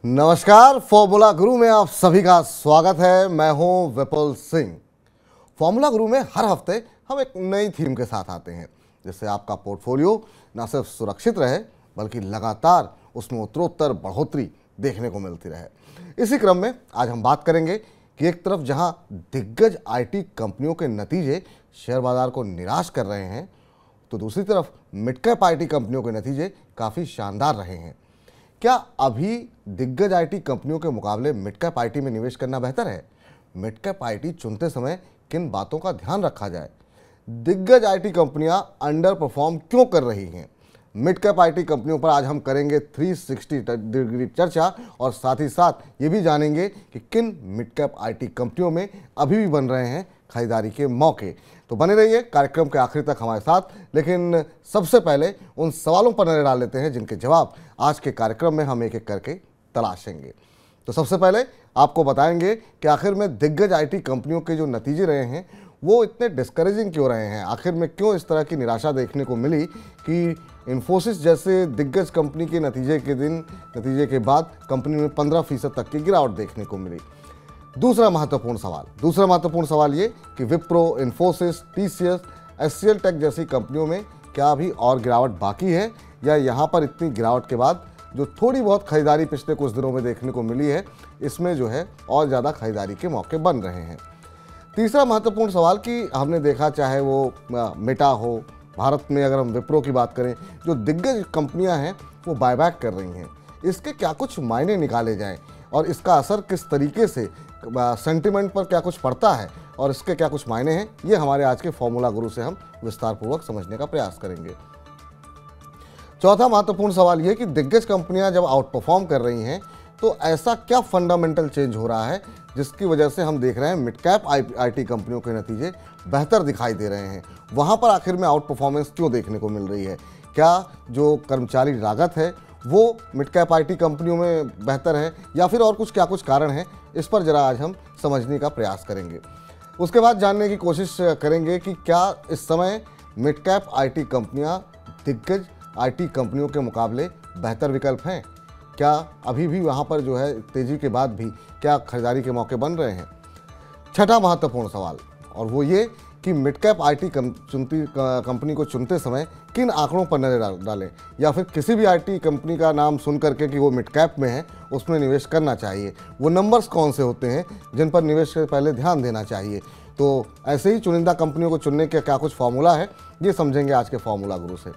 नमस्कार, फॉर्मूला गुरु में आप सभी का स्वागत है। मैं हूं विपुल सिंह। फॉर्मूला गुरु में हर हफ्ते हम एक नई थीम के साथ आते हैं, जिससे आपका पोर्टफोलियो न सिर्फ सुरक्षित रहे बल्कि लगातार उसमें उत्तरोत्तर बढ़ोतरी देखने को मिलती रहे। इसी क्रम में आज हम बात करेंगे कि एक तरफ जहां दिग्गज आईटी कंपनियों के नतीजे शेयर बाजार को निराश कर रहे हैं, तो दूसरी तरफ मिड कैप आईटी कंपनियों के नतीजे काफ़ी शानदार रहे हैं। क्या अभी दिग्गज आईटी कंपनियों के मुकाबले मिड कैप आईटी में निवेश करना बेहतर है? मिड कैप आईटी चुनते समय किन बातों का ध्यान रखा जाए? दिग्गज आईटी कंपनियां अंडर परफॉर्म क्यों कर रही हैं? मिड कैप आईटी कंपनियों पर आज हम करेंगे 360 डिग्री चर्चा और साथ ही साथ ये भी जानेंगे कि किन मिड कैप आईटी कंपनियों में अभी भी बन रहे हैं खरीदारी के मौके। तो बने रहिए कार्यक्रम के आखिर तक हमारे साथ। लेकिन सबसे पहले उन सवालों पर नजर डाल लेते हैं जिनके जवाब आज के कार्यक्रम में हम एक एक करके तलाशेंगे। तो सबसे पहले आपको बताएंगे कि आखिर में दिग्गज आईटी कंपनियों के जो नतीजे रहे हैं वो इतने डिस्करेजिंग क्यों रहे हैं। आखिर में क्यों इस तरह की निराशा देखने को मिली कि इन्फोसिस जैसे दिग्गज कंपनी के नतीजे के बाद कंपनी में 15% तक की गिरावट देखने को मिली। दूसरा महत्वपूर्ण सवाल ये कि विप्रो, इन्फोसिस, टीसीएस, एचसीएल टेक जैसी कंपनियों में क्या अभी और गिरावट बाकी है, या यहाँ पर इतनी गिरावट के बाद जो थोड़ी बहुत खरीदारी पिछले कुछ दिनों में देखने को मिली है, इसमें जो है और ज़्यादा खरीदारी के मौके बन रहे हैं। तीसरा महत्वपूर्ण सवाल कि हमने देखा, चाहे वो मेटा हो, भारत में अगर हम विप्रो की बात करें, जो दिग्गज कंपनियां हैं वो बायबैक कर रही हैं। इसके क्या कुछ मायने निकाले जाएं और इसका असर किस तरीके से सेंटिमेंट पर क्या कुछ पड़ता है और इसके क्या कुछ मायने हैं, ये हमारे आज के फॉर्मूला गुरु से हम विस्तारपूर्वक समझने का प्रयास करेंगे। चौथा महत्वपूर्ण सवाल ये कि दिग्गज कंपनियां जब आउट परफॉर्म कर रही हैं तो ऐसा क्या फंडामेंटल चेंज हो रहा है जिसकी वजह से हम देख रहे हैं मिड कैप आईटी कंपनियों के नतीजे बेहतर दिखाई दे रहे हैं। वहाँ पर आखिर में आउट परफॉर्मेंस क्यों देखने को मिल रही है? क्या जो कर्मचारी लागत है वो मिड कैप आईटी कंपनियों में बेहतर है, या फिर और क्या कुछ कारण है? इस पर जरा आज हम समझने का प्रयास करेंगे। उसके बाद जानने की कोशिश करेंगे कि क्या इस समय मिड कैप आईटी कंपनियां दिग्गज आईटी कंपनियों के मुकाबले बेहतर विकल्प हैं? क्या अभी भी वहां पर जो है तेजी के बाद भी क्या खरीदारी के मौके बन रहे हैं? छठा महत्वपूर्ण सवाल और वो ये कि मिड कैप आईटी कंपनी को चुनते समय किन आंकड़ों पर नजर डालें, या फिर किसी भी आईटी कंपनी का नाम सुन करके कि वो मिड कैप में है उसमें निवेश करना चाहिए, वो नंबर्स कौन से होते हैं जिन पर निवेश से पहले ध्यान देना चाहिए। तो ऐसे ही चुनिंदा कंपनियों को चुनने का क्या कुछ फॉर्मूला है, ये समझेंगे आज के फॉर्मूला गुरु से।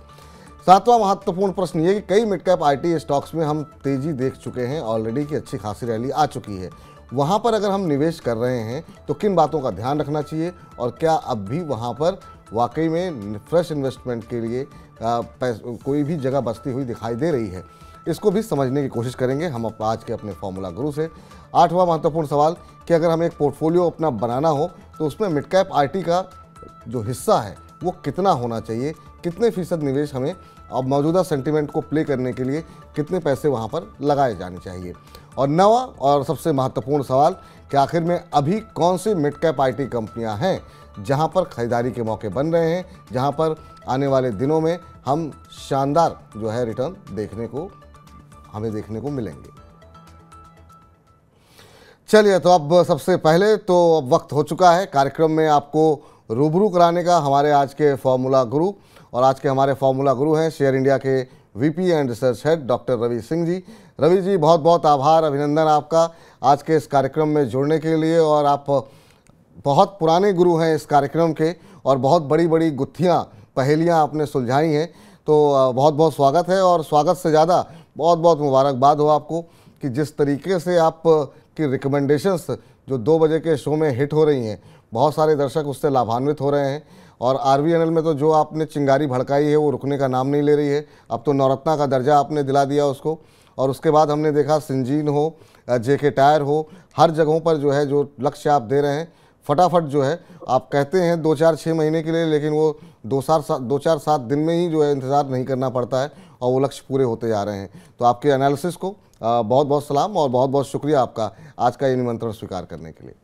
सातवां महत्वपूर्ण प्रश्न ये कि कई मिड कैप आईटी स्टॉक्स में हम तेजी देख चुके हैं ऑलरेडी की अच्छी खासी रैली आ चुकी है। वहाँ पर अगर हम निवेश कर रहे हैं तो किन बातों का ध्यान रखना चाहिए, और क्या अब भी वहाँ पर वाकई में फ्रेश इन्वेस्टमेंट के लिए कोई भी जगह बचती हुई दिखाई दे रही है, इसको भी समझने की कोशिश करेंगे हम आज के अपने फॉर्मूला गुरु से। आठवां महत्वपूर्ण सवाल कि अगर हमें एक पोर्टफोलियो अपना बनाना हो तो उसमें मिड कैप आईटी का जो हिस्सा है वो कितना होना चाहिए, कितने फीसद निवेश हमें अब मौजूदा सेंटिमेंट को प्ले करने के लिए कितने पैसे वहाँ पर लगाए जाने चाहिए। और नवा और सबसे महत्वपूर्ण सवाल कि आखिर में अभी कौन सी मिड कैप आईटी कंपनियां हैं जहां पर खरीदारी के मौके बन रहे हैं, जहां पर आने वाले दिनों में हम शानदार जो है रिटर्न हमें देखने को मिलेंगे। चलिए, तो अब सबसे पहले तो अब वक्त हो चुका है कार्यक्रम में आपको रूबरू कराने का हमारे आज के फॉर्मूला गुरु। और आज के हमारे फॉर्मूला गुरु हैं शेयर इंडिया के VP and research head doctor Ravi Singh ji. Ravi ji, बहुत बहुत आभार, अभिनंदन आपका आज के इस कार्यक्रम में जुड़ने के लिए। और आप बहुत पुराने गुरु हैं इस कार्यक्रम के और बहुत बड़ी बड़ी गुत्थियाँ पहेलियाँ आपने सुलझाई हैं, तो बहुत बहुत स्वागत है। और स्वागत से ज़्यादा बहुत बहुत मुबारकबाद हो आपको कि जिस तरीके से आप की रिकमेंडेशंस जो 2 बजे के शो में हिट हो रही हैं, बहुत सारे दर्शक उससे लाभान्वित हो रहे हैं। और आरवीएनएल में तो जो आपने चिंगारी भड़काई है वो रुकने का नाम नहीं ले रही है। अब तो नवरत्ना का दर्जा आपने दिला दिया उसको। और उसके बाद हमने देखा सिंजीन हो, जेके टायर हो, हर जगहों पर जो है जो लक्ष्य आप दे रहे हैं फटाफट जो है आप कहते हैं 2-4-6 महीने के लिए, लेकिन वो 2-4-7 दिन में ही जो है इंतज़ार नहीं करना पड़ता है और वो लक्ष्य पूरे होते जा रहे हैं। तो आपके एनालिसिस को बहुत बहुत सलाम और बहुत बहुत शुक्रिया आपका आज का ये निमंत्रण स्वीकार करने के लिए।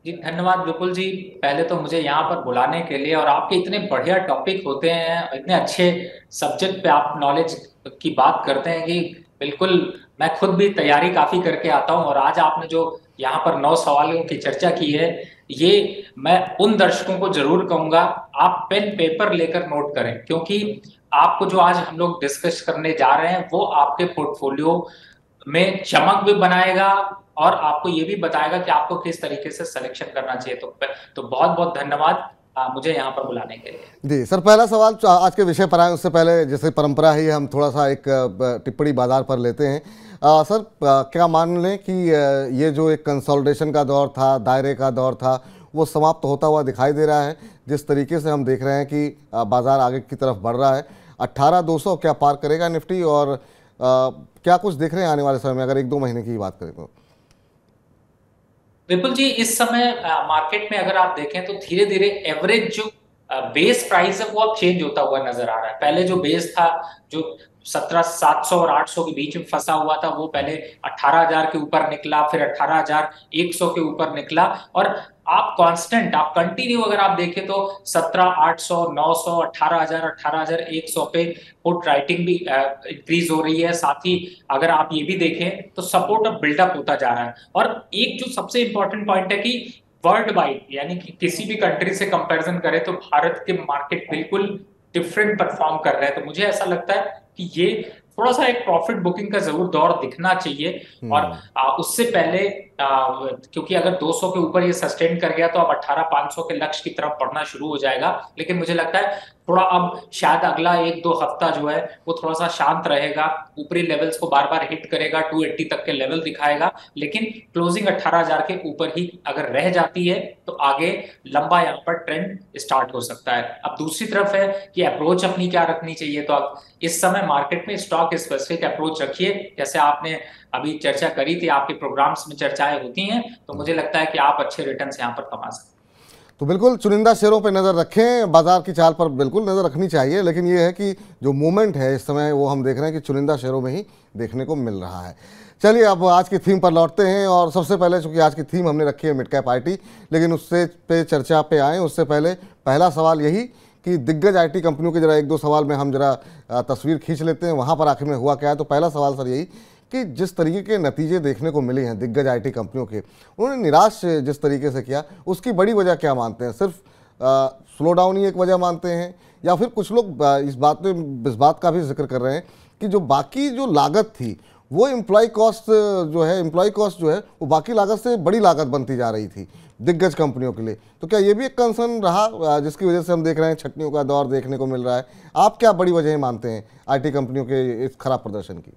जी धन्यवाद विपुल जी, पहले तो मुझे यहाँ पर बुलाने के लिए, और आपके इतने बढ़िया टॉपिक होते हैं, इतने अच्छे सब्जेक्ट पे आप नॉलेज की बात करते हैं कि बिल्कुल मैं खुद भी तैयारी काफी करके आता हूं, और आज आपने जो यहाँ पर 9 सवालों की चर्चा की है, ये मैं उन दर्शकों को जरूर कहूंगा, आप पेन पेपर लेकर नोट करें, क्योंकि आपको जो आज हम लोग डिस्कस करने जा रहे हैं वो आपके पोर्टफोलियो में चमक भी बनाएगा, और आपको ये भी बताएगा कि आपको किस तरीके से सिलेक्शन करना चाहिए। तो बहुत बहुत धन्यवाद मुझे यहाँ पर बुलाने के लिए। जी सर, पहला सवाल आज के विषय पर आए उससे पहले जैसे परंपरा है, हम थोड़ा सा एक टिप्पणी बाजार पर लेते हैं। सर, क्या मान लें कि ये जो एक कंसोलिडेशन का दौर था, दायरे का दौर था, वो समाप्त होता हुआ दिखाई दे रहा है? जिस तरीके से हम देख रहे हैं कि बाजार आगे की तरफ बढ़ रहा है, 18,200 क्या पार करेगा निफ्टी? और क्या कुछ देख रहे हैं आने वाले समय में, अगर 1-2 महीने की बात करें तो? विपुल जी, इस समय मार्केट में अगर आप देखें तो धीरे धीरे एवरेज जो बेस प्राइस है वो अब चेंज होता हुआ नजर आ रहा है। पहले जो बेस था, जो 17,700 और 800 के बीच में फंसा हुआ था, वो पहले 18,000 के ऊपर निकला, फिर 18,100 के ऊपर निकला, और आप कांस्टेंट, आप कंटिन्यू अगर आप देखें तो 17,800, 900, 18,000, 18,100 पे पुट राइटिंग भी इंक्रीज हो रही है। साथ ही अगर आप ये भी देखें तो सपोर्ट अब बिल्डअप होता जा रहा है। और एक जो सबसे इंपॉर्टेंट पॉइंट है कि वर्ल्ड वाइड, यानी कि किसी भी कंट्री से कंपैरिजन करें तो भारत के मार्केट बिल्कुल डिफरेंट परफॉर्म कर रहे हैं। तो मुझे ऐसा लगता है कि ये थोड़ा सा एक प्रॉफिट बुकिंग का जरूर दौर दिखना चाहिए। और उससे पहले क्योंकि अगर 200 के ऊपर ये सस्टेन कर गया तो अब 18,500 के लक्ष्य की तरफ बढ़ना शुरू हो जाएगा। लेकिन मुझे लगता है थोड़ा अब शायद अगला 1-2 हफ्ता जो है वो थोड़ा सा शांत रहेगा, ऊपरी लेवल्स को बार बार हिट करेगा, 280 तक के लेवल दिखाएगा, लेकिन क्लोजिंग 18,000 के ऊपर ही अगर रह जाती है तो आगे लंबा यहाँ पर ट्रेंड स्टार्ट हो सकता है। अब दूसरी तरफ है कि अप्रोच अपनी क्या रखनी चाहिए। तो अब इस समय मार्केट में स्टॉक स्पेसिफिक अप्रोच रखिए, जैसे आपने अभी चर्चा करी थी, आपके प्रोग्राम्स में चर्चाएं होती हैं, तो मुझे लगता है कि आप अच्छे रिटर्न्स यहाँ पर कमा सकते हैं। तो बिल्कुल चुनिंदा शेयरों पर नज़र रखें, बाजार की चाल पर बिल्कुल नज़र रखनी चाहिए, लेकिन ये है कि जो मूवमेंट है इस समय वो हम देख रहे हैं कि चुनिंदा शेयरों में ही देखने को मिल रहा है। चलिए अब आज की थीम पर लौटते हैं, और सबसे पहले चूंकि आज की थीम हमने रखी है मिड कैप आईटी, लेकिन उससे पे चर्चा पे आए उससे पहले पहला सवाल यही कि दिग्गज आईटी कंपनियों के जरा 1-2 सवाल में हम जरा तस्वीर खींच लेते हैं, वहाँ पर आखिर में हुआ क्या है। तो पहला सवाल सर यही कि जिस तरीके के नतीजे देखने को मिले हैं दिग्गज आईटी कंपनियों के, उन्होंने निराश जिस तरीके से किया, उसकी बड़ी वजह क्या मानते हैं? सिर्फ स्लो डाउन ही एक वजह मानते हैं, या फिर कुछ लोग इस बात का भी जिक्र कर रहे हैं कि जो बाकी जो लागत थी वो एम्प्लॉय कॉस्ट जो है वो बाकी लागत से बड़ी लागत बनती जा रही थी दिग्गज कंपनियों के लिए? तो क्या ये भी एक कंसर्न रहा जिसकी वजह से हम देख रहे हैं छटनियों का दौर देखने को मिल रहा है? आप क्या बड़ी वजह मानते हैं आईटी कंपनियों के इस खराब प्रदर्शन की?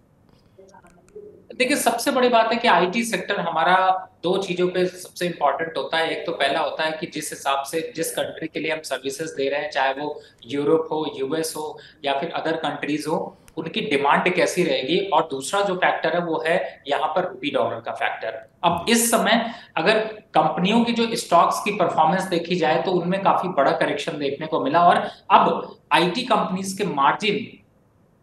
देखिए, सबसे बड़ी बात है कि आईटी सेक्टर हमारा 2 चीजों पे सबसे इंपॉर्टेंट होता है। एक तो पहला होता है कि जिस हिसाब से जिस कंट्री के लिए हम सर्विसेज दे रहे हैं, चाहे वो यूरोप हो, यूएस हो या फिर अदर कंट्रीज हो, उनकी डिमांड कैसी रहेगी। और दूसरा जो फैक्टर है वो है यहाँ पर रूपी डॉलर का फैक्टर। अब इस समय अगर कंपनियों की जो स्टॉक्स की परफॉर्मेंस देखी जाए तो उनमें काफी बड़ा करेक्शन देखने को मिला, और अब आईटी कंपनीज के मार्जिन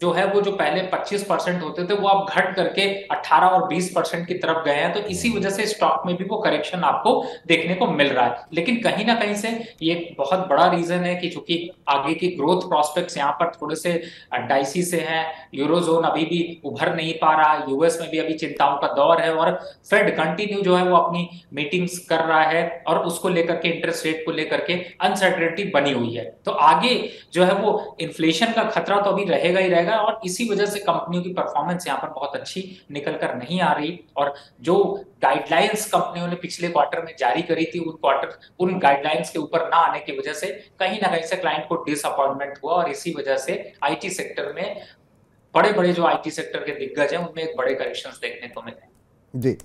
जो है वो जो पहले 25% होते थे वो अब घट करके 18 और 20% की तरफ गए हैं। तो इसी वजह से स्टॉक में भी वो करेक्शन आपको देखने को मिल रहा है। लेकिन कहीं ना कहीं से ये बहुत बड़ा रीजन है कि चूंकि आगे की ग्रोथ प्रोस्पेक्ट्स यहाँ पर थोड़े से डाइसी से हैं, यूरोजोन अभी भी उभर नहीं पा रहा, यूएस में भी अभी चिंताओं का दौर है, और फेड कंटिन्यू जो है वो अपनी मीटिंग्स कर रहा है, और उसको लेकर के इंटरेस्ट रेट को लेकर के अनसर्टेनिटी बनी हुई है। तो आगे जो है वो इन्फ्लेशन का खतरा तो अभी रहेगा ही रहेगा, और इसी वजह से कंपनियों की परफॉर्मेंस यहाँ पर बहुत अच्छी निकल कर नहीं आ रही। और जो गाइडलाइंस कंपनियों ने पिछले क्वार्टर में जारी करी थी, उन गाइडलाइंस के ऊपर ना आने की वजह से कहीं ना कहीं से क्लाइंट को डिसअपॉइंटमेंट हुआ, और इसी वजह से आईटी सेक्टर में बड़े बड़े जो आईटी सेक्टर के दिग्गज हैं उनमें एक बड़े करेक्शंस देखने को मिले। जी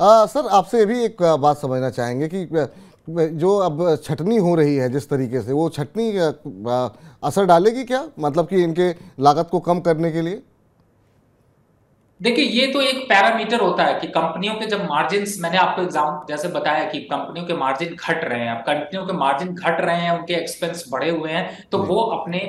सर, आपसे भी एक बात समझना चाहेंगे कि जो अब छटनी हो रही है जिस तरीके से, वो छटनी असर डालेगी क्या, मतलब कि इनके लागत को कम करने के लिए? देखिए, ये तो एक पैरामीटर होता है कि कंपनियों के जब मार्जिन्स, मैंने आपको एग्जाम जैसे बताया कि कंपनियों के मार्जिन घट रहे हैं, अब कंपनियों के मार्जिन घट रहे हैं, उनके एक्सपेंस बढ़े हुए हैं, तो वो अपने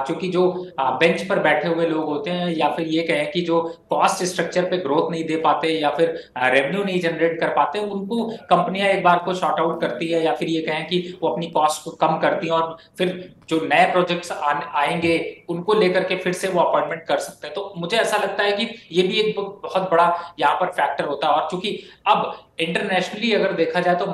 चूंकि जो बेंच पर बैठे हुए लोग होते हैं, या फिर ये कहें कि जो कॉस्ट स्ट्रक्चर पे ग्रोथ नहीं दे पाते या फिर रेवेन्यू नहीं जनरेट कर पाते, उनको कंपनियां एक बार को शॉर्ट आउट करती है, या फिर ये कहें कि वो अपनी कॉस्ट को कम करती है, और फिर जो नए प्रोजेक्ट्स आएंगे उनको लेकर के फिर से वो अपॉइंटमेंट कर सकते हैं। तो मुझे ऐसा लगता है कि ये भी एक बहुत बड़ा यहाँ पर फैक्टर होता है। और चूंकि अब इंटरनेशनली अगर देखा जाए तो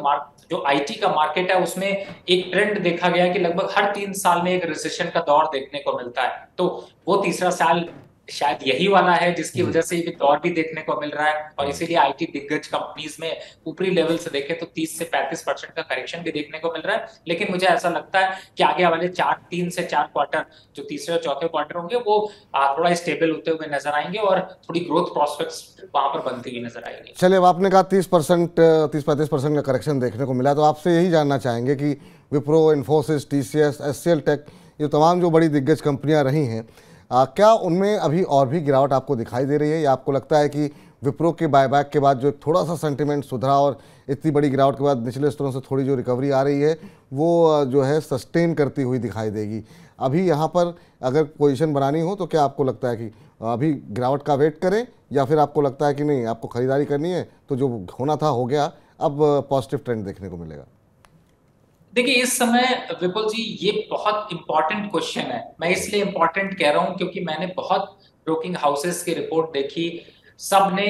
जो आईटी का मार्केट है उसमें एक ट्रेंड देखा गया कि लगभग हर 3 साल में एक रिसेशन का दौर देखने को मिलता है। तो वो तीसरा साल शायद यही वाला है जिसकी वजह से ये दौर भी देखने को मिल रहा है। और इसीलिए आईटी दिग्गज कंपनीज में ऊपरी लेवल से देखें तो 30 से 35% का करेक्शन भी देखने को मिल रहा है। लेकिन मुझे ऐसा लगता है कि आगे वाले 3 से 4 क्वार्टर, जो तीसरे और चौथे क्वार्टर होंगे, वो थोड़ा स्टेबल होते हुए नजर आएंगे और थोड़ी ग्रोथ प्रोस्पेक्ट्स वहां पर बनती हुई नजर आएंगे। चलिए, अब आपने कहा 30-35% का करेक्शन देखने को मिला, तो आपसे यही जानना चाहेंगे कि विप्रो, इन्फोसिस, टीसीएस, एचसीएल टेक, ये तमाम जो बड़ी दिग्गज कंपनियां रही हैं, क्या उनमें अभी और भी गिरावट आपको दिखाई दे रही है, या आपको लगता है कि विप्रो के बायबैक के बाद जो एक थोड़ा सा सेंटिमेंट सुधरा और इतनी बड़ी गिरावट के बाद निचले स्तरों से थोड़ी जो रिकवरी आ रही है वो जो है सस्टेन करती हुई दिखाई देगी? अभी यहाँ पर अगर पोजीशन बनानी हो तो क्या आपको लगता है कि अभी गिरावट का वेट करें, या फिर आपको लगता है कि नहीं, आपको खरीदारी करनी है तो जो होना था हो गया, अब पॉजिटिव ट्रेंड देखने को मिलेगा? देखिए, इस समय विपुल जी ये बहुत इंपॉर्टेंट क्वेश्चन है। मैं इसलिए इंपॉर्टेंट कह रहा हूं क्योंकि मैंने बहुत ब्रोकिंग हाउसेस की रिपोर्ट देखी। सब ने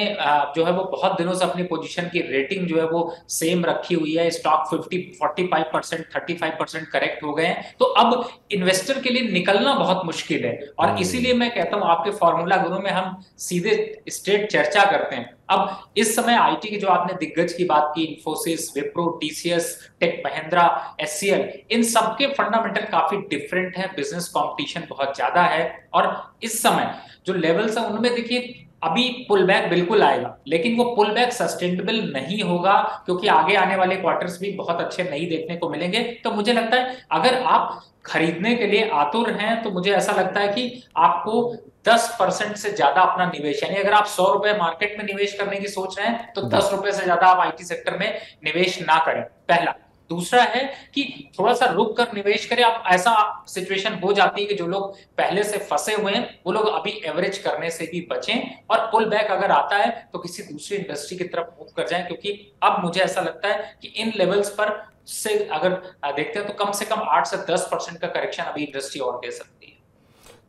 जो है वो बहुत दिनों से अपनी पोजीशन की रेटिंग जो है वो सेम रखी हुई है। स्टॉक 45%, 35% करेक्ट हो गए हैं। तो अब इन्वेस्टर के लिए निकलना बहुत मुश्किल है। और इसीलिए मैं कहता हूं आपके फॉर्मूला गुरु में हम सीधे स्ट्रेट चर्चा करते हैं। अब इस समय आईटी की जो आपने दिग्गज की बात की, इन्फोसिस, विप्रो, टीसीएस, टेक महिंद्रा, एचसीएल, इन सबके फंडामेंटल काफी डिफरेंट है। बिजनेस कंपटीशन बहुत ज्यादा है और इस समय जो लेवल्स है उनमें देखिए अभी पुल बैक बिल्कुल आएगा, लेकिन वो पुल बैक सस्टेनेबल नहीं होगा क्योंकि आगे आने वाले क्वार्टर्स भी बहुत अच्छे नहीं देखने को मिलेंगे। तो मुझे लगता है अगर आप खरीदने के लिए आतुर हैं तो मुझे ऐसा लगता है कि आपको 10% से ज्यादा अपना निवेश, यानी अगर आप 100 रुपए मार्केट में निवेश करने की सोच रहे हैं तो 10 रुपए से ज्यादा आप आईटी सेक्टर में निवेश ना करें, पहला। दूसरा है कि थोड़ा सा रुक कर निवेश करें। अब ऐसा सिचुएशन हो जाती है कि जो लोग पहले से फंसे हुए हैं वो लोग अभी एवरेज करने से भी बचें और पुल बैक अगर आता है तो किसी दूसरी इंडस्ट्री की तरफ मूव कर जाएं, क्योंकि अब मुझे ऐसा लगता है कि इन लेवल्स पर से अगर देखते हैं तो कम से कम 8 से 10% का करेक्शन अभी इंडस्ट्री और दे सकती है।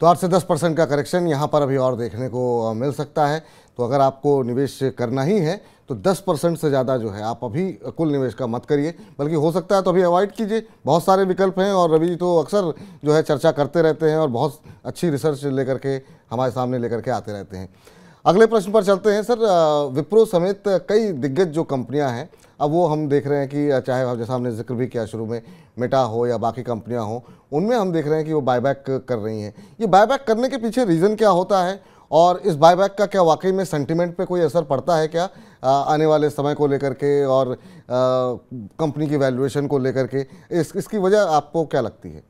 तो 8 से 10% का करेक्शन यहाँ पर अभी और देखने को मिल सकता है। तो अगर आपको निवेश करना ही है तो 10% से ज़्यादा जो है आप अभी कुल निवेश का मत करिए, बल्कि हो सकता है तो अभी अवॉइड कीजिए। बहुत सारे विकल्प हैं और रवि तो अक्सर जो है चर्चा करते रहते हैं और बहुत अच्छी रिसर्च लेकर के हमारे सामने लेकर के आते रहते हैं। अगले प्रश्न पर चलते हैं सर। विप्रो समेत कई दिग्गज जो कंपनियां हैं, अब वो हम देख रहे हैं कि चाहे जैसा हमने जिक्र भी किया शुरू में, मेटा हो या बाकी कंपनियां हो, उनमें हम देख रहे हैं कि वो बायबैक कर रही हैं। ये बायबैक करने के पीछे रीज़न क्या होता है, और इस बायबैक का क्या वाकई में सेंटिमेंट पे कोई असर पड़ता है क्या आने वाले समय को लेकर के, और कंपनी की वैल्यूएशन को लेकर के? इसकी वजह आपको क्या लगती है?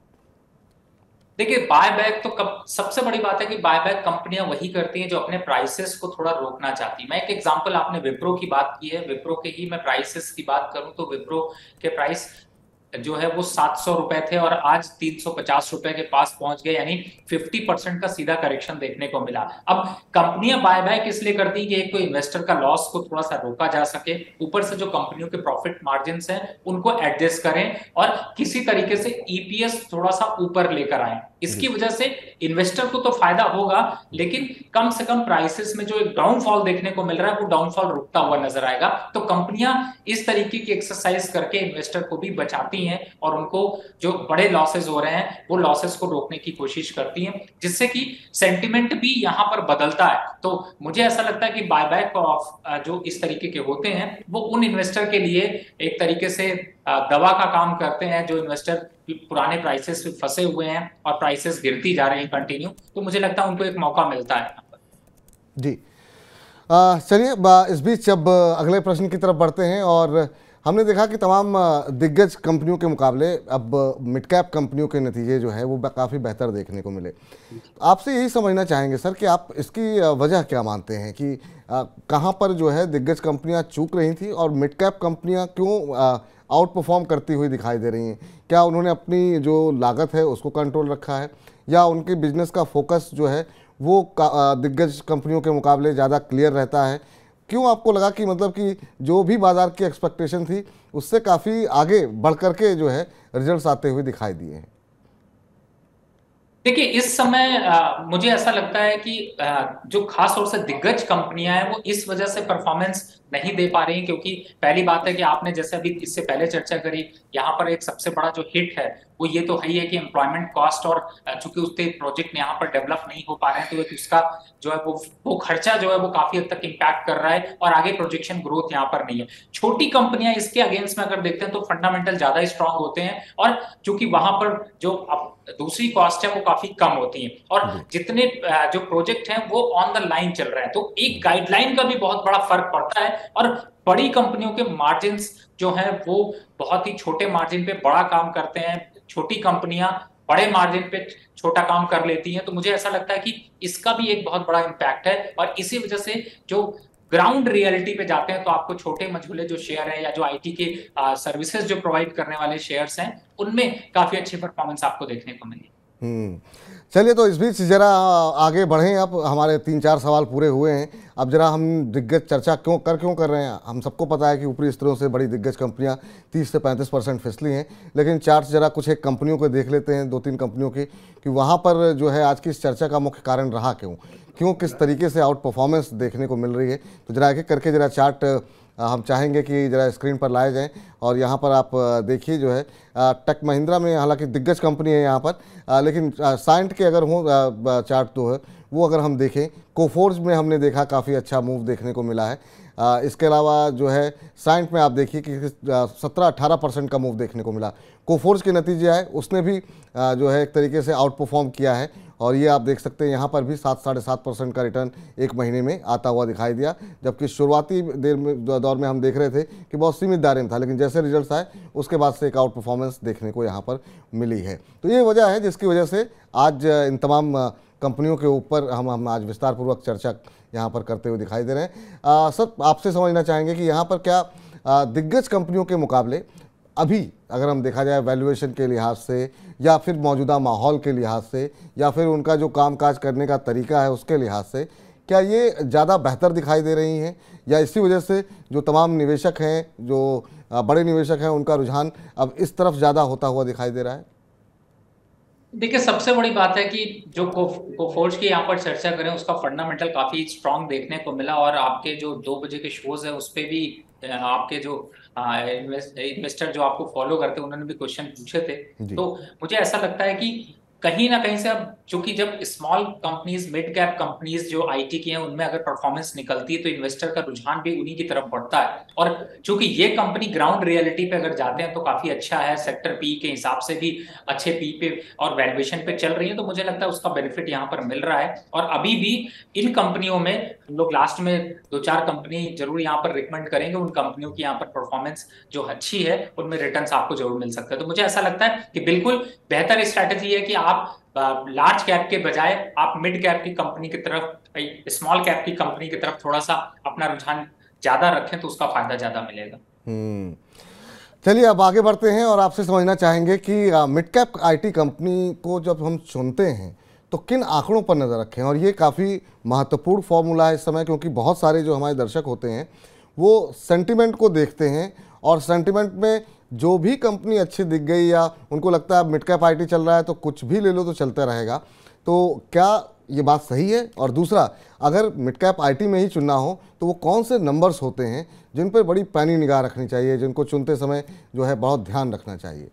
देखिए, बायबैक तो सबसे बड़ी बात है कि बायबैक कंपनियां वही करती हैं जो अपने प्राइसेस को थोड़ा रोकना चाहती है। मैं एक एग्जांपल, आपने विप्रो की बात की है, विप्रो के ही मैं प्राइसेस की बात करूं तो विप्रो के प्राइस जो है वो 700 रुपए थे और आज 350 रुपए के पास पहुंच गए, यानी 50% का सीधा करेक्शन देखने को मिला। अब कंपनियां बायबैक इसलिए करती है कि एक तो इन्वेस्टर का लॉस को थोड़ा सा रोका जा सके, ऊपर से जो कंपनियों के प्रॉफिट मार्जिन हैं उनको एडजस्ट करें और किसी तरीके से ईपीएस थोड़ा सा ऊपर लेकर आए। इसकी वजह से इन्वेस्टर को तो फायदा होगा, लेकिन कम से कम प्राइसेस में जो एक डाउनफॉल देखने को मिल रहा है वो डाउनफॉल रुकता हुआ नजर आएगा। तो कंपनियां इस तरीके की एक्सरसाइज करके इन्वेस्टर को भी बचाती हैं और उनको जो बड़े लॉसेस हो रहे हैं वो लॉसेस को रोकने की कोशिश करती हैं, जिससे कि सेंटिमेंट भी यहां पर बदलता है। तो मुझे ऐसा लगता है कि बायबैक ऑफ जो इस तरीके के होते हैं वो उन इन्वेस्टर के लिए एक तरीके से दवा का काम करते हैं जो इन्वेस्टर पुराने प्राइसेस पे फंसे हुए हैं और प्राइसेस गिरती जा रही हैं कंटिन्यू। तो मुझे लगता है उनको एक मौका मिलता है यहाँ पर। जी चलिए, इस बीच अब अगले प्रश्न की तरफ बढ़ते हैं। और हमने देखा कि तमाम दिग्गज कंपनियों के मुकाबले अब मिड कैप कंपनियों के नतीजे जो है वो काफ़ी बेहतर देखने को मिले। आपसे यही समझना चाहेंगे सर कि आप इसकी वजह क्या मानते हैं कि कहाँ पर जो है दिग्गज कंपनियाँ चूक रही थी और मिड कैप कंपनियाँ क्यों आउट परफॉर्म करती हुई दिखाई दे रही हैं? क्या उन्होंने अपनी जो लागत है उसको कंट्रोल रखा है, या उनके बिजनेस का फोकस जो है वो दिग्गज कंपनियों के मुकाबले ज़्यादा क्लियर रहता है? क्यों आपको लगा कि मतलब कि जो भी बाजार की एक्सपेक्टेशन थी उससे काफ़ी आगे बढ़ कर के जो है रिजल्ट्स आते हुए दिखाई दिए हैं? देखिए इस समय मुझे ऐसा लगता है कि जो खास तौर से दिग्गज कंपनियां हैं वो इस वजह से परफॉर्मेंस नहीं दे पा रही हैं, क्योंकि पहली बात है कि आपने जैसे अभी इससे पहले चर्चा करी, यहाँ पर एक सबसे बड़ा जो हिट है वो ये तो है ही है कि एम्प्लॉयमेंट कॉस्ट, और चूंकि उसके प्रोजेक्ट यहाँ पर डेवलप नहीं हो पा रहे हैं तो एक उसका जो है वो खर्चा जो है वो काफी हद तक इम्पैक्ट कर रहा है, और आगे प्रोजेक्शन ग्रोथ यहाँ पर नहीं है। छोटी कंपनियां इसके अगेंस्ट में अगर देखते हैं तो फंडामेंटल ज्यादा स्ट्रांग होते हैं, और चूंकि वहां पर जो दूसरी कॉस्ट है वो काफी कम होती है, और जी। जितने जो प्रोजेक्ट हैं वो ऑन द लाइन चल रहे हैं, तो एक गाइडलाइन का भी बहुत बड़ा फर्क पड़ता है। और बड़ी कंपनियों के मार्जिन जो हैं वो बहुत ही छोटे मार्जिन पे बड़ा काम करते हैं, छोटी कंपनियां बड़े मार्जिन पे छोटा काम कर लेती हैं। तो मुझे ऐसा लगता है कि इसका भी एक बहुत बड़ा इम्पैक्ट है, और इसी वजह से जो ग्राउंड रियलिटी पे जाते हैं तो आपको छोटे मझोले जो शेयर है या जो आईटी के सर्विसेज जो प्रोवाइड करने वाले शेयर्स हैं उनमें काफी अच्छी परफॉर्मेंस आपको देखने को मिली। चलिए, तो इस बीच जरा आगे बढ़ें। अब हमारे 3-4 सवाल पूरे हुए हैं। अब जरा हम दिग्गज चर्चा क्यों कर रहे हैं। हम सबको पता है कि ऊपरी स्तरों से बड़ी दिग्गज कंपनियां 30 से 35% फिसली हैं, लेकिन चार्ट जरा कुछ एक कंपनियों को देख लेते हैं, 2-3 कंपनियों की, कि वहाँ पर जो है आज की इस चर्चा का मुख्य कारण रहा क्यों किस तरीके से आउट परफॉर्मेंस देखने को मिल रही है। तो जरा एक एक करके जरा चार्ट हम चाहेंगे कि ज़रा स्क्रीन पर लाए जाएं, और यहाँ पर आप देखिए जो है टेक महिंद्रा में, हालांकि दिग्गज कंपनी है यहाँ पर, लेकिन साइंट के अगर हो चार्ट तो है वो अगर हम देखें, कोफोर्ज में हमने देखा काफ़ी अच्छा मूव देखने को मिला है। इसके अलावा जो है साइंट में आप देखिए कि 17-18% का मूव देखने को मिला। कोफोर्ज के नतीजे आए, उसने भी जो है एक तरीके से आउट परफॉर्म किया है, और ये आप देख सकते हैं यहाँ पर भी 7-7.5% का रिटर्न एक महीने में आता हुआ दिखाई दिया, जबकि शुरुआती दौर में हम देख रहे थे कि बहुत सीमित दायरे में था, लेकिन जैसे रिजल्ट्स आए उसके बाद से एक आउट परफॉर्मेंस देखने को यहाँ पर मिली है। तो ये वजह है जिसकी वजह से आज इन तमाम कंपनियों के ऊपर हम आज विस्तारपूर्वक चर्चा यहाँ पर करते हुए दिखाई दे रहे हैं। सर, आपसे समझना चाहेंगे कि यहाँ पर क्या दिग्गज कंपनियों के मुकाबले अभी अगर हम देखा जाए वैल्यूएशन के लिहाज से, या फिर मौजूदा माहौल के लिहाज से, या फिर उनका जो कामकाज करने का तरीका है उसके लिहाज से, क्या ये ज़्यादा बेहतर दिखाई दे रही हैं, या इसी वजह से जो तमाम निवेशक हैं, जो बड़े निवेशक हैं, उनका रुझान अब इस तरफ ज़्यादा होता हुआ दिखाई दे रहा है? देखिए सबसे बड़ी बात है कि जो कोफोर्ज की यहाँ पर चर्चा करें उसका फंडामेंटल काफी स्ट्रांग देखने को मिला, और आपके जो 2 बजे के शोज है उस पे भी आपके जो इन्वेस्टर जो आपको फॉलो करते हैं उन्होंने भी क्वेश्चन पूछे थे। तो मुझे ऐसा लगता है कि कहीं ना कहीं से अब चूंकि जब small companies, mid cap companies जो आईटी की हैं उनमें अगर परफॉर्मेंस निकलती है तो इन्वेस्टर का रुझान भी उन्हीं की तरफ बढ़ता है, और चूंकि ये कंपनी ग्राउंड रियलिटी पे अगर जाते हैं तो काफी अच्छा है, सेक्टर पी के हिसाब से भी अच्छे पी पे और वैल्यूएशन पे चल रही है, तो मुझे लगता है उसका बेनिफिट यहाँ पर मिल रहा है। और अभी भी इन कंपनियों में हम लोग लास्ट में 2-4 कंपनी जरूर यहाँ पर रिकमेंड करेंगे, उन कंपनियों की यहाँ पर परफॉर्मेंस जो अच्छी है उनमें रिटर्न्स आपको जरूर मिल सकते हैं। तो मुझे ऐसा लगता है कि बिल्कुल बेहतर स्ट्रैटेजी है कि आप लार्ज कैप के बजाय आप मिड कैप की कंपनी की तरफ, स्मॉल कैप की कंपनी की तरफ थोड़ा सा अपना रुझान ज्यादा रखें तो उसका फायदा ज्यादा मिलेगा। चलिए अब आगे बढ़ते हैं, और आपसे समझना चाहेंगे कि मिड कैप आईटी कंपनी को जब हम चुनते हैं तो किन आंकड़ों पर नज़र रखें। और ये काफ़ी महत्वपूर्ण फॉर्मूला है इस समय, क्योंकि बहुत सारे जो हमारे दर्शक होते हैं वो सेंटिमेंट को देखते हैं, और सेंटिमेंट में जो भी कंपनी अच्छी दिख गई या उनको लगता है मिड कैप आईटी चल रहा है तो कुछ भी ले लो तो चलता रहेगा। तो क्या ये बात सही है? और दूसरा, अगर मिड कैप आईटी में ही चुनना हो तो वो कौन से नंबर्स होते हैं जिन पर बड़ी पैनी निगाह रखनी चाहिए, जिनको चुनते समय जो है बहुत ध्यान रखना चाहिए?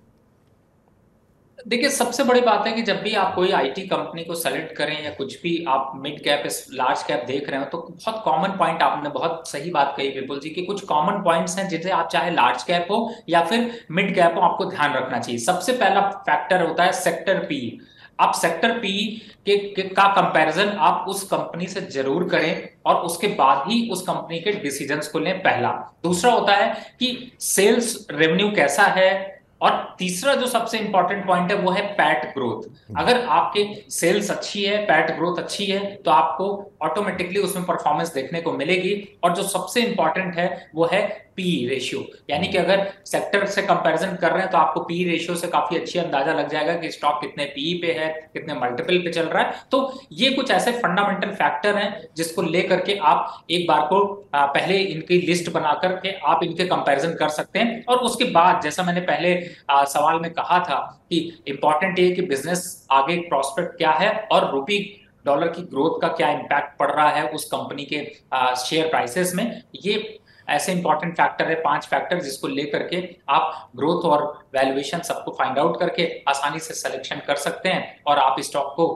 देखिए सबसे बड़ी बात है कि जब भी आप कोई आईटी कंपनी को सेलेक्ट करें या कुछ भी आप मिड कैप लार्ज कैप देख रहे हो तो बहुत कॉमन पॉइंट, आपने बहुत सही बात कही विपुल जी, कि कुछ कॉमन पॉइंट्स हैं जिसे आप चाहे लार्ज कैप हो या फिर मिड कैप हो आपको ध्यान रखना चाहिए। सबसे पहला फैक्टर होता है सेक्टर पी। आप सेक्टर पी का कंपैरिजन आप उस कंपनी से जरूर करें और उसके बाद ही उस कंपनी के डिसीजंस को लें, पहला। दूसरा होता है कि सेल्स रेवेन्यू कैसा है, और तीसरा जो सबसे इंपॉर्टेंट पॉइंट है वो है पैट ग्रोथ। अगर आपके सेल्स अच्छी है, पैट ग्रोथ अच्छी है, तो आपको ऑटोमेटिकली उसमें परफॉर्मेंस देखने को मिलेगी। और जो सबसे इंपॉर्टेंट है वो है पी रेशियो, यानी कि अगर सेक्टर से कंपैरिजन कर रहे हैं तो आपको पी रेशियो से काफी अच्छी अंदाजा लग जाएगा कि स्टॉक कितने पी पे है, कितने मल्टीपल पे चल रहा है। तो ये कुछ ऐसे फंडामेंटल फैक्टर हैं जिसको लेकर के आप एक बार को पहले इनकी लिस्ट बना करके आप इनके कंपैरिजन कर सकते हैं। और उसके बाद जैसा मैंने पहले सवाल में कहा था कि इंपॉर्टेंट ये कि बिजनेस आगे प्रॉस्पेक्ट क्या है और रुपी डॉलर की ग्रोथ का क्या इंपैक्ट पड़ रहा है उस कंपनी के शेयर प्राइसेस में। ये ऐसे इंपॉर्टेंट फैक्टर है, 5 फैक्टर, जिसको लेकर के आप ग्रोथ और वैल्यूएशन सबको फाइंड आउट करके आसानी से सिलेक्शन कर सकते हैं और आप स्टॉक को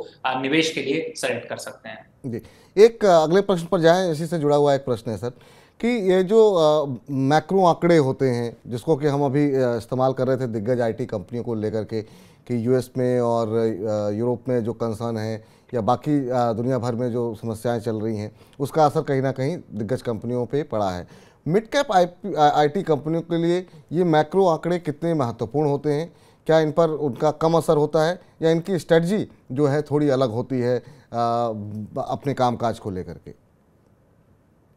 निवेश के लिए सेलेक्ट कर सकते हैं। जी, एक अगले प्रश्न पर जाएं। इसी से जुड़ा हुआ एक प्रश्न है सर कि ये जो मैक्रो आंकड़े होते हैं जिसको कि हम अभी इस्तेमाल कर रहे थे दिग्गज आईटी कंपनियों को लेकर के कि यूएस में और यूरोप में जो कंसर्न है या बाकी दुनिया भर में जो समस्याएं चल रही हैं उसका असर कहीं ना कहीं दिग्गज कंपनियों पे पड़ा है। मिड कैप आईटी कंपनियों के लिए ये मैक्रो आंकड़े कितने महत्वपूर्ण होते हैं? क्या इन पर उनका कम असर होता है या इनकी स्ट्रेटजी जो है थोड़ी अलग होती है अपने कामकाज को लेकर के?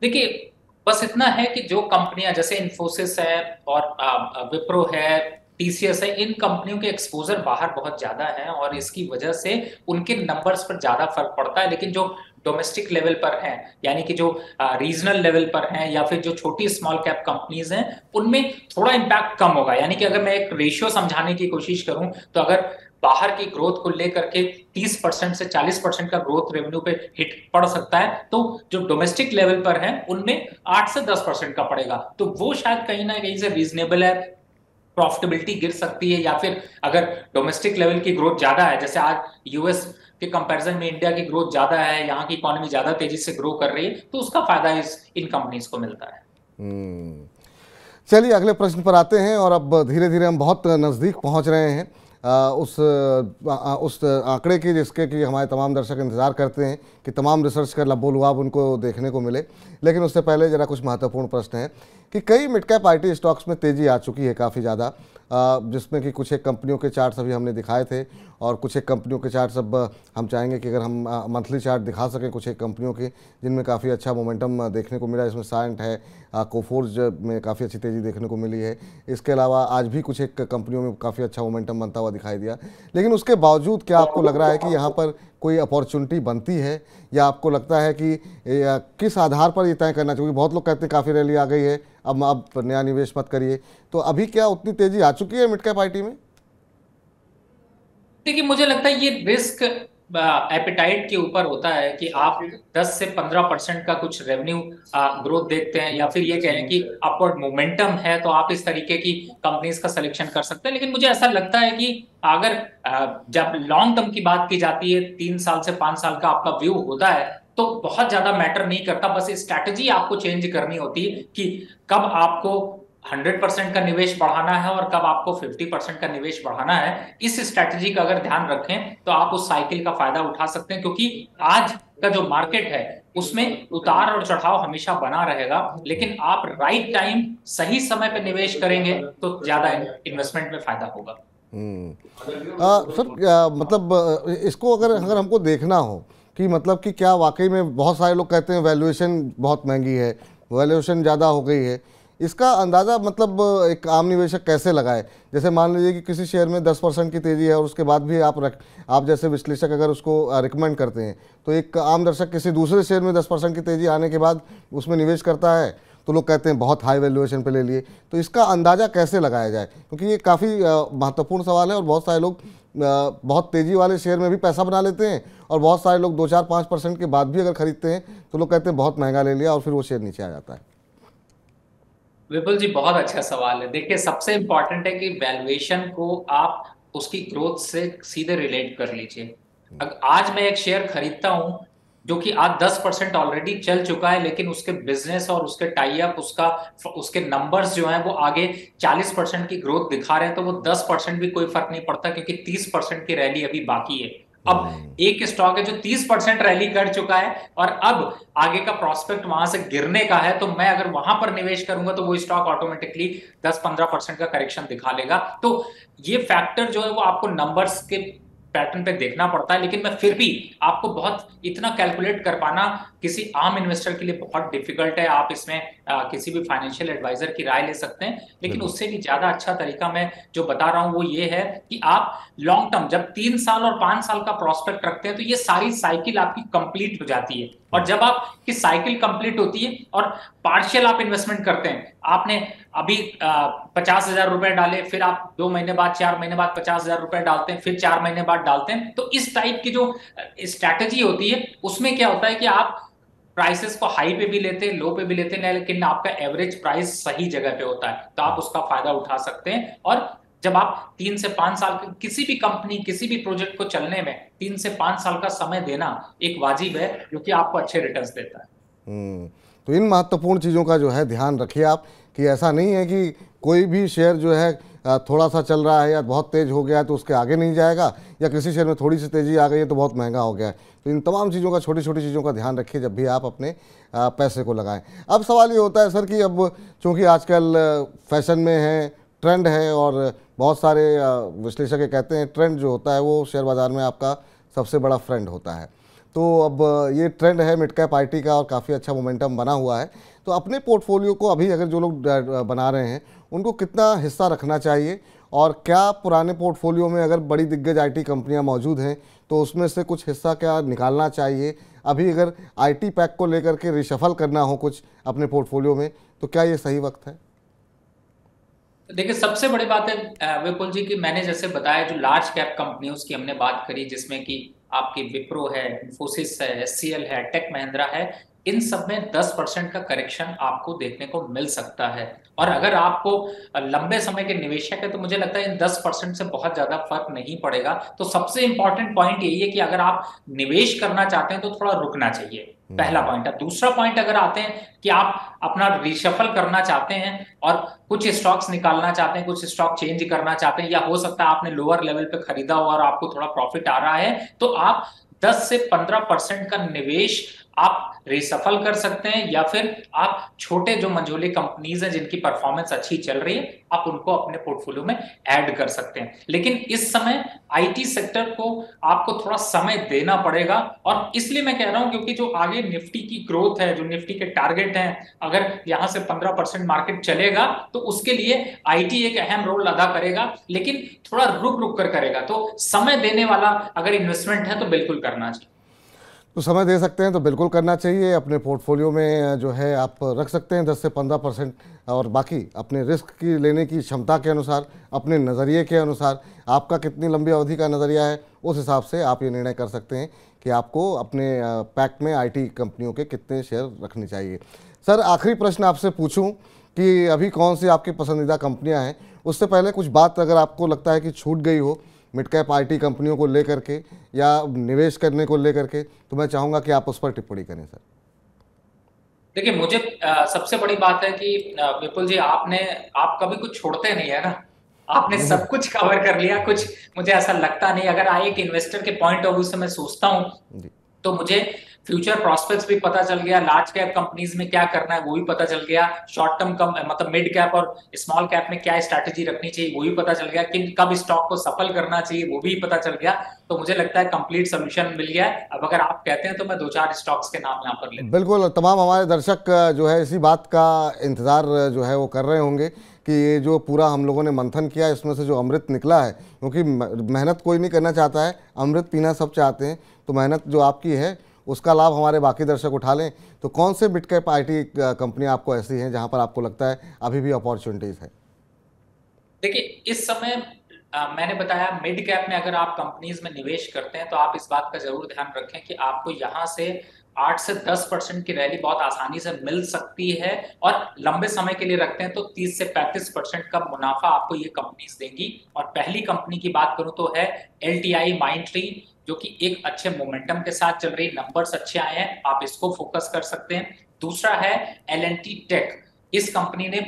देखिए, बस इतना है कि जो कंपनियां जैसे इन्फोसिस है और विप्रो है, टीसीएस है, इन कंपनियों के एक्सपोजर बाहर बहुत ज्यादा है और इसकी वजह से उनके नंबर्स पर ज्यादा फर्क पड़ता है। लेकिन जो डोमेस्टिक लेवल पर हैं, यानी कि जो रीजनल लेवल पर हैं या फिर जो छोटी स्मॉल कैप कंपनीज हैं, उनमें थोड़ा इम्पैक्ट कम होगा। यानी कि अगर मैं एक रेशियो समझाने की कोशिश करूं तो अगर बाहर की ग्रोथ को लेकर के 30% से 40% का ग्रोथ रेवेन्यू पे हिट पड़ सकता है, तो जो डोमेस्टिक लेवल पर है उनमें 8 से 10% का पड़ेगा। तो वो शायद कहीं ना कहीं से रीजनेबल है, प्रॉफिटेबिलिटी गिर सकती है। या फिर अगर डोमेस्टिक लेवल की ग्रोथ ज्यादा है, जैसे आज यूएस के कंपैरिजन में इंडिया की ग्रोथ ज्यादा है, यहाँ की इकोनॉमी ज्यादा तेजी से ग्रो कर रही है, तो उसका फायदा इन कंपनीज को मिलता है। चलिए अगले प्रश्न पर आते हैं और अब धीरे धीरे हम बहुत नज़दीक पहुंच रहे हैं उस आंकड़े की जिसके कि हमारे तमाम दर्शक इंतज़ार करते हैं कि तमाम रिसर्च का लबोलुआब उनको देखने को मिले। लेकिन उससे पहले ज़रा कुछ महत्वपूर्ण प्रश्न है कि कई मिड कैप आईटी स्टॉक्स में तेज़ी आ चुकी है काफ़ी ज़्यादा, जिसमें कि कुछ एक कंपनियों के चार्ट्स अभी हमने दिखाए थे और कुछ एक कंपनियों के चार्ट्स अब हम चाहेंगे कि अगर हम मंथली चार्ट दिखा सकें कुछ एक कंपनियों के जिनमें काफ़ी अच्छा मोमेंटम देखने को मिला। इसमें साइंट है, कोफोर्ज में काफ़ी अच्छी तेज़ी देखने को मिली है। इसके अलावा आज भी कुछ एक कंपनियों में काफ़ी अच्छा मोमेंटम बनता हुआ दिखाई दिया। लेकिन उसके बावजूद क्या आपको लग रहा है कि यहाँ पर कोई अपॉर्चुनिटी बनती है या आपको लगता है कि किस आधार पर ये तय करना चाहिए? बहुत लोग कहते हैं काफ़ी रैली आ गई है, अब आप नया निवेश मत करिए, तो अभी क्या उतनी तेजी आ चुकी है मिड कैप आईटी में? देखिए, मुझे लगता है ये रिस्क एपेटाइट के ऊपर होता है कि आप 10 से 15% का कुछ रेवेन्यू ग्रोथ देखते हैं या फिर ये कहें कि अपवर्ड मोमेंटम है, तो आप इस तरीके की कंपनीज का सिलेक्शन कर सकते हैं। लेकिन मुझे ऐसा लगता है कि अगर जब लॉन्ग टर्म की बात की जाती है, 3 साल से 5 साल का आपका व्यू होता है, तो बहुत ज्यादा मैटर नहीं करता। बस स्ट्रैटेजी आपको चेंज करनी होती है कि कब आपको 100% का निवेश बढ़ाना है और कब आपको 50% का निवेश बढ़ाना है। इस स्ट्रैटेजी का अगर ध्यान रखें तो आप उस साइकिल का फायदा उठा सकते हैं, क्योंकि आज का जो मार्केट है उसमें उतार और चढ़ाव हमेशा बना रहेगा। लेकिन आप राइट टाइम सही समय पे निवेश करेंगे तो ज्यादा इन्वेस्टमेंट में फायदा होगा। सर मतलब इसको अगर अगर हमको देखना हो कि मतलब कि क्या वाकई में बहुत सारे लोग कहते हैं वैल्यूएशन बहुत महंगी है, वैल्यूएशन ज़्यादा हो गई है, इसका अंदाज़ा मतलब एक आम निवेशक कैसे लगाए? जैसे मान लीजिए कि किसी शेयर में 10% की तेज़ी है और उसके बाद भी आप जैसे विश्लेषक अगर उसको रिकमेंड करते हैं, तो एक आम दर्शक किसी दूसरे शेयर में 10% की तेज़ी आने के बाद उसमें निवेश करता है तो लोग कहते हैं बहुत हाई वैल्यूएशन पे ले लिए। तो इसका अंदाज़ा कैसे लगाया जाए? क्योंकि ये काफ़ी महत्वपूर्ण सवाल है और बहुत सारे लोग बहुत तेज़ी वाले शेयर में भी पैसा बना लेते हैं और बहुत सारे लोग 2-4-5% के बाद भी अगर खरीदते हैं तो लोग कहते हैं बहुत महंगा ले लिया और फिर वो शेयर नीचे आ जाता है। विपुल जी, बहुत अच्छा सवाल है। देखिए, सबसे इंपॉर्टेंट है कि वैल्यूएशन को आप उसकी ग्रोथ से सीधे रिलेट कर लीजिए। आज मैं एक शेयर खरीदता हूं जो कि आज 10% ऑलरेडी चल चुका है, लेकिन उसके बिजनेस और उसके टाई अप उसके नंबर्स जो हैं वो आगे 40% की ग्रोथ दिखा रहे हैं, तो वो 10% भी कोई फर्क नहीं पड़ता, क्योंकि 30% की रैली अभी बाकी है। अब एक स्टॉक है जो 30% रैली कर चुका है और अब आगे का प्रोस्पेक्ट वहां से गिरने का है, तो मैं अगर वहां पर निवेश करूंगा तो वो स्टॉक ऑटोमेटिकली 10-15% का करेक्शन दिखा लेगा। तो ये फैक्टर जो है वो आपको नंबर्स के पैटर्न पे देखना पड़ता है। लेकिन मैं फिर भी आपको बहुत इतना कैलकुलेट कर पाना किसी आम इन्वेस्टर के लिए बहुत डिफिकल्ट है। आप इसमें किसी भी फाइनेंशियल एडवाइजर की राय ले सकते हैं, लेकिन उससे भी ज्यादा अच्छा तरीका मैं जो बता रहा हूं वो ये है कि आप लॉन्ग टर्म जब 3 साल और 5 साल का प्रोस्पेक्ट रखते हैं तो ये सारी साइकिल आपकी कंप्लीट हो जाती है। और जब आपकी साइकिल कंप्लीट होती है और पार्शियल आप इन्वेस्टमेंट करते हैं, आपने अभी 50,000 रुपए डाले, फिर आप 2 महीने बाद 4 महीने बाद 50,000 रुपए डालते हैं, फिर 4 महीने बाद डालते हैं, तो इस टाइप की जो स्ट्रैटेजी होती है उसमें क्या होता है कि आप प्राइसेस को हाई पे भी लेते हैं, लो पे भी लेते हैं, लेकिन आपका एवरेज प्राइस सही जगह पे होता है, तो आप उसका फायदा उठा सकते हैं। और जब आप 3 से 5 साल किसी भी कंपनी किसी भी प्रोजेक्ट को चलने में 3 से 5 साल का समय देना एक वाजिब है, जो कि आपको अच्छे रिटर्न्स देता है। तो इन महत्वपूर्ण चीज़ों का जो है ध्यान रखिए आप, कि ऐसा नहीं है कि कोई भी शेयर जो है थोड़ा सा चल रहा है या बहुत तेज़ हो गया है तो उसके आगे नहीं जाएगा, या किसी शेयर में थोड़ी सी तेज़ी आ गई है तो बहुत महंगा हो गया है। तो इन तमाम चीज़ों का, छोटी छोटी चीज़ों का ध्यान रखिए जब भी आप अपने पैसे को लगाएं। अब सवाल ये होता है सर कि अब चूँकि आजकल फैशन में है, ट्रेंड है, और बहुत सारे विश्लेषक कहते हैं ट्रेंड जो होता है वो शेयर बाज़ार में आपका सबसे बड़ा फ्रेंड होता है। तो अब ये ट्रेंड है मिड कैप आईटी का और काफ़ी अच्छा मोमेंटम बना हुआ है। तो अपने पोर्टफोलियो को अभी अगर जो लोग बना रहे हैं उनको कितना हिस्सा रखना चाहिए, और क्या पुराने पोर्टफोलियो में अगर बड़ी दिग्गज आईटी कंपनियां मौजूद हैं तो उसमें से कुछ हिस्सा क्या निकालना चाहिए? अभी अगर आईटी पैक को लेकर के रिशफल करना हो कुछ अपने पोर्टफोलियो में, तो क्या ये सही वक्त है? देखिए, सबसे बड़ी बात है विपुल जी, कि मैंने जैसे बताया जो लार्ज कैप कंपनी उसकी हमने बात करी, जिसमें कि आपकी विप्रो है, इंफोसिस है, एचसीएल है, टेक महिंद्रा है, इन सब में 10% का करेक्शन आपको देखने को मिल सकता है। और अगर आपको लंबे समय के निवेशक है तो मुझे लगता है इन 10% से बहुत ज्यादा फर्क नहीं पड़ेगा। तो सबसे इंपॉर्टेंट पॉइंट यही है कि अगर आप निवेश करना चाहते हैं तो थोड़ा रुकना चाहिए, पहला पॉइंट है। दूसरा पॉइंट, अगर आते हैं कि आप अपना रिशफल करना चाहते हैं और कुछ स्टॉक्स निकालना चाहते हैं, कुछ स्टॉक चेंज करना चाहते हैं, या हो सकता है आपने लोअर लेवल पे खरीदा हुआ और आपको थोड़ा प्रॉफिट आ रहा है, तो आप 10 से 15% का निवेश आप रिसफल कर सकते हैं, या फिर आप छोटे जो मंझोले कंपनीज हैं जिनकी परफॉर्मेंस अच्छी चल रही है, आप उनको अपने पोर्टफोलियो में ऐड कर सकते हैं। लेकिन इस समय आईटी सेक्टर को आपको थोड़ा समय देना पड़ेगा, और इसलिए मैं कह रहा हूं क्योंकि जो आगे निफ्टी की ग्रोथ है, जो निफ्टी के टारगेट हैं, अगर यहां से 15% मार्केट चलेगा तो उसके लिए आईटी एक अहम रोल अदा करेगा, लेकिन थोड़ा रुक रुक कर करेगा। तो समय देने वाला अगर इन्वेस्टमेंट है तो बिल्कुल करना चाहिए। तो समय दे सकते हैं तो बिल्कुल करना चाहिए। अपने पोर्टफोलियो में जो है आप रख सकते हैं 10 से 15%, और बाकी अपने रिस्क की लेने की क्षमता के अनुसार, अपने नज़रिए के अनुसार, आपका कितनी लंबी अवधि का नज़रिया है उस हिसाब से आप ये निर्णय कर सकते हैं कि आपको अपने पैक में आईटी कंपनियों के कितने शेयर रखने चाहिए। सर, आखिरी प्रश्न आपसे पूछूं कि अभी कौन सी आपकी पसंदीदा कंपनियां हैं, उससे पहले कुछ बात अगर आपको लगता है कि छूट गई हो मिड कैप आईटी कंपनियों को लेकर के या निवेश करने को लेकर के, तो मैं चाहूँगा कि आप उस पर टिप्पणी करें सर। देखिए, मुझे सबसे बड़ी बात है कि विपुल जी, आप कभी कुछ छोड़ते नहीं है ना, आपने सब कुछ कवर कर लिया। कुछ मुझे ऐसा लगता नहीं, अगर एक इन्वेस्टर के पॉइंट ऑफ व्यू से मैं सोचता हूँ तो मुझे फ्यूचर प्रॉस्पेक्ट्स भी पता चल गया, लार्ज कैप कंपनीज में क्या करना है वो भी पता चल गया, शॉर्ट टर्म कम मतलब मिड कैप और स्मॉल कैप में क्या स्ट्रैटेजी रखनी चाहिए वो भी पता चल गया, कि कब स्टॉक को सफल करना चाहिए वो भी पता चल गया। तो मुझे लगता है कंप्लीट सोल्यूशन मिल गया है। अब अगर आप कहते हैं तो मैं 2-4 स्टॉक्स के नाम यहाँ पर लेता बिल्कुल, तमाम हमारे दर्शक जो है इसी बात का इंतज़ार जो है वो कर रहे होंगे कि ये जो पूरा हम लोगों ने मंथन किया इसमें से जो अमृत निकला है, क्योंकि मेहनत कोई नहीं करना चाहता है, अमृत पीना सब चाहते हैं। तो मेहनत जो आपकी है उसका लाभ हमारे बाकी दर्शक उठा लें। तो कौन से मिड कैप आईटी कंपनियां आपको ऐसी हैं जहां पर आपको लगता है अभी भी अपॉर्चुनिटीज़ है? देखिए, इस समय मैंने बताया मिड कैप में अगर आप कंपनीज में निवेश करते हैं तो आप इस बात का जरूर ध्यान रखें कि आपको यहाँ से 8 से 10% की रैली बहुत आसानी से मिल सकती है, और लंबे समय के लिए रखते हैं तो 30 से 35% का मुनाफा आपको ये कंपनीज देंगी। और पहली कंपनी की बात करूं तो है LTI माइंडट्री, जो कि एक अच्छे मोमेंटम के साथ चल रही, नंबर्स अच्छे आए हैं, आप इसको फोकस कर सकते हैं। दूसरा है L&T टेक, इस कंपनी ने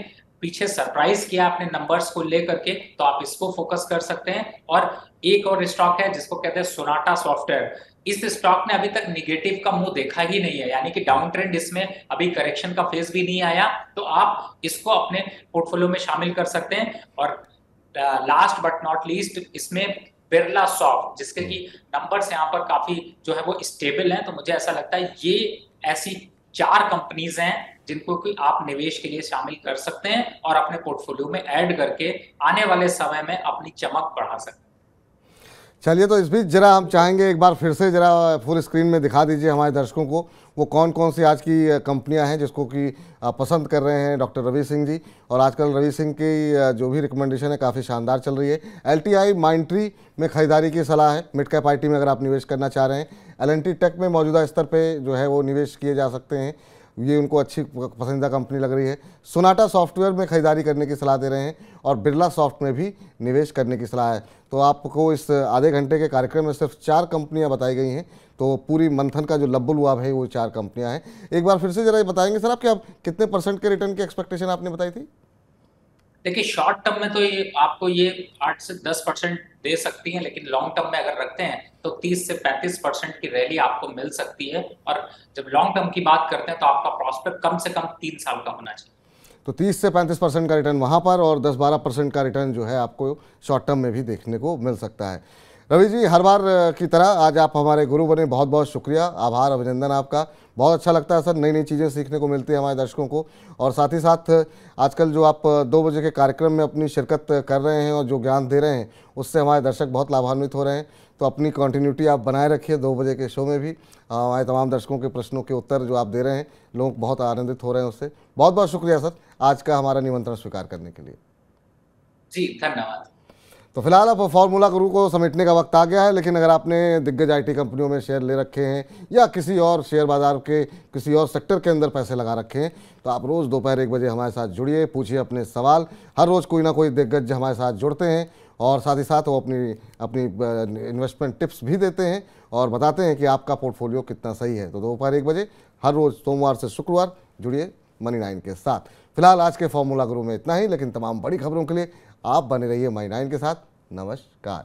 पीछे सरप्राइज किया अपने नंबर्स को लेकर के, तो आप इसको फोकस कर सकते हैं। और एक और स्टॉक है जिसको कहते हैं सोनाटा सॉफ्टवेयर, इस स्टॉक ने अभी तक निगेटिव का मुंह देखा ही नहीं है, यानी कि डाउन ट्रेंड इसमें अभी करेक्शन का फेज भी नहीं आया, तो आप इसको अपने पोर्टफोलियो में शामिल कर सकते हैं। और लास्ट बट नॉट लीस्ट, इसमें बिरला सॉफ्ट, जिसके की नंबर्स यहाँ पर काफी जो है वो स्टेबल हैं, तो मुझे ऐसा लगता है ये ऐसी 4 कंपनीज हैं जिनको कि आप निवेश के लिए शामिल कर सकते हैं और अपने पोर्टफोलियो में ऐड करके आने वाले समय में अपनी चमक बढ़ा सकते हैं। चलिए, तो इस बीच जरा हम चाहेंगे एक बार फिर से जरा फुल स्क्रीन में दिखा दीजिए हमारे दर्शकों को वो कौन कौन सी आज की कंपनियां हैं जिसको कि पसंद कर रहे हैं डॉक्टर रवि सिंह जी। और आजकल रवि सिंह की जो भी रिकमेंडेशन है काफ़ी शानदार चल रही है। LTI माइंडट्री में खरीदारी की सलाह है। मिड कैप IT में अगर आप निवेश करना चाह रहे हैं, L&T टेक में मौजूदा स्तर पर जो है वो निवेश किए जा सकते हैं, ये उनको अच्छी पसंदीदा कंपनी लग रही है। सोनाटा सॉफ्टवेयर में खरीदारी करने की सलाह दे रहे हैं और बिरला सॉफ्ट में भी निवेश करने की सलाह है। तो आपको इस आधे घंटे के कार्यक्रम में सिर्फ 4 कंपनियां बताई गई हैं, तो पूरी मंथन का जो लब्बुल हुआ है वो 4 कंपनियां हैं। एक बार फिर से जरा ये बताएंगे सर आप कि आप कितने % के रिटर्न की एक्सपेक्टेशन आपने बताई थी? देखिए, शॉर्ट टर्म में तो ये आपको ये 8 से 10% दे सकती है, लेकिन लॉन्ग टर्म में अगर रखते हैं तो 30 से 35% की रैली आपको मिल सकती है। और जब लॉन्ग टर्म की बात करते हैं तो आपका प्रॉस्पेक्ट कम से कम 3 साल का होना चाहिए। तो 30 से 35% का रिटर्न वहाँ पर और 10-12% का रिटर्न जो है आपको शॉर्ट टर्म में भी देखने को मिल सकता है। रवि जी, हर बार की तरह आज आप हमारे गुरु बने, बहुत बहुत शुक्रिया, आभार, अभिनंदन आपका। बहुत अच्छा लगता है सर, नई नई चीज़ें सीखने को मिलती है हमारे दर्शकों को। और साथ ही साथ आजकल जो आप 2 बजे के कार्यक्रम में अपनी शिरकत कर रहे हैं और जो ज्ञान दे रहे हैं उससे हमारे दर्शक बहुत लाभान्वित हो रहे हैं। तो अपनी कंटिन्यूटी आप बनाए रखिए 2 बजे के शो में भी। हमारे तमाम दर्शकों के प्रश्नों के उत्तर जो आप दे रहे हैं, लोग बहुत आनंदित हो रहे हैं उससे। बहुत बहुत शुक्रिया सर आज का हमारा निमंत्रण स्वीकार करने के लिए। जी धन्यवाद। तो फिलहाल अब फॉर्मूला गुरु को समेटने का वक्त आ गया है, लेकिन अगर आपने दिग्गज IT कंपनियों में शेयर ले रखे हैं या किसी और शेयर बाजार के किसी और सेक्टर के अंदर पैसे लगा रखे हैं, तो आप रोज़ दोपहर 1 बजे हमारे साथ जुड़िए, पूछिए अपने सवाल। हर रोज़ कोई ना कोई दिग्गज हमारे साथ जुड़ते हैं और साथ ही साथ वो अपनी इन्वेस्टमेंट टिप्स भी देते हैं और बताते हैं कि आपका पोर्टफोलियो कितना सही है। तो दोपहर 1 बजे हर रोज़ सोमवार से शुक्रवार जुड़िए Money9 के साथ। फिलहाल आज के फॉर्मूला गुरु में इतना ही, लेकिन तमाम बड़ी खबरों के लिए आप बने रहिए Money9 के साथ। नमस्कार।